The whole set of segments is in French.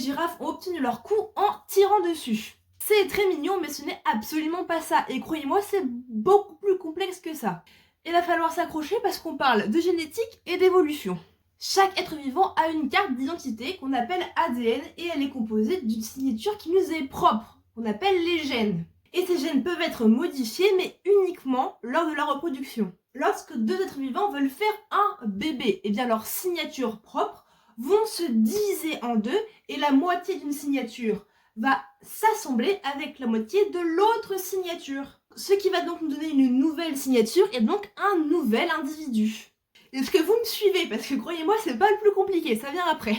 girafes ont obtenu leur cou en tirant dessus. C'est très mignon, mais ce n'est absolument pas ça. Et croyez-moi, c'est beaucoup plus complexe que ça. Il va falloir s'accrocher parce qu'on parle de génétique et d'évolution. Chaque être vivant a une carte d'identité qu'on appelle ADN et elle est composée d'une signature qui nous est propre, qu'on appelle les gènes. Et ces gènes peuvent être modifiés, mais uniquement lors de la reproduction. Lorsque deux êtres vivants veulent faire un bébé, eh bien leurs signatures propres vont se diviser en deux et la moitié d'une signature va s'assembler avec la moitié de l'autre signature. Ce qui va donc nous donner une nouvelle signature et donc un nouvel individu. Est-ce que vous me suivez? Parce que croyez-moi, c'est pas le plus compliqué, ça vient après.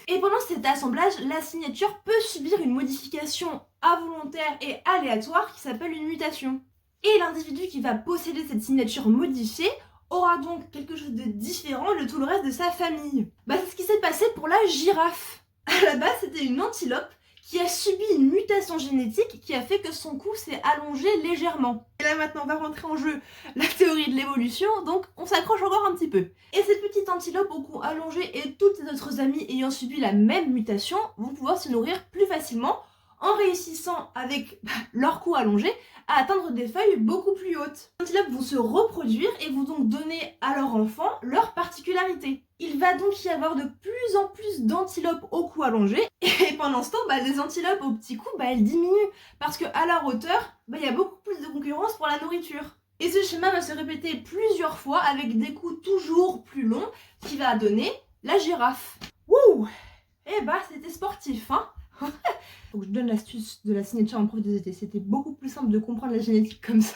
Et pendant cet assemblage, la signature peut subir une modification involontaire et aléatoire qui s'appelle une mutation. Et l'individu qui va posséder cette signature modifiée aura donc quelque chose de différent de tout le reste de sa famille. C'est ce qui s'est passé pour la girafe. À la base, c'était une antilope qui a subi une mutation génétique qui a fait que son cou s'est allongé légèrement. Et là maintenant, on va rentrer en jeu la théorie de l'évolution, donc on s'accroche encore un petit peu. Et cette petite antilope au cou allongé et toutes ses autres amies ayant subi la même mutation vont pouvoir se nourrir plus facilement en réussissant avec leur cou allongé à atteindre des feuilles beaucoup plus hautes. Les antilopes vont se reproduire et vont donc donner à leurs enfants leurs particularités. Il va donc y avoir de plus en plus d'antilopes au cou allongé et pendant ce temps, les antilopes au petit cou, elles diminuent parce qu'à leur hauteur, il y a beaucoup plus de concurrence pour la nourriture. Et ce schéma va se répéter plusieurs fois avec des coups toujours plus longs qui va donner la girafe. Wouh! C'était sportif, hein. Donc je donne l'astuce de la signature en prof des étés. C'était beaucoup plus simple de comprendre la génétique comme ça.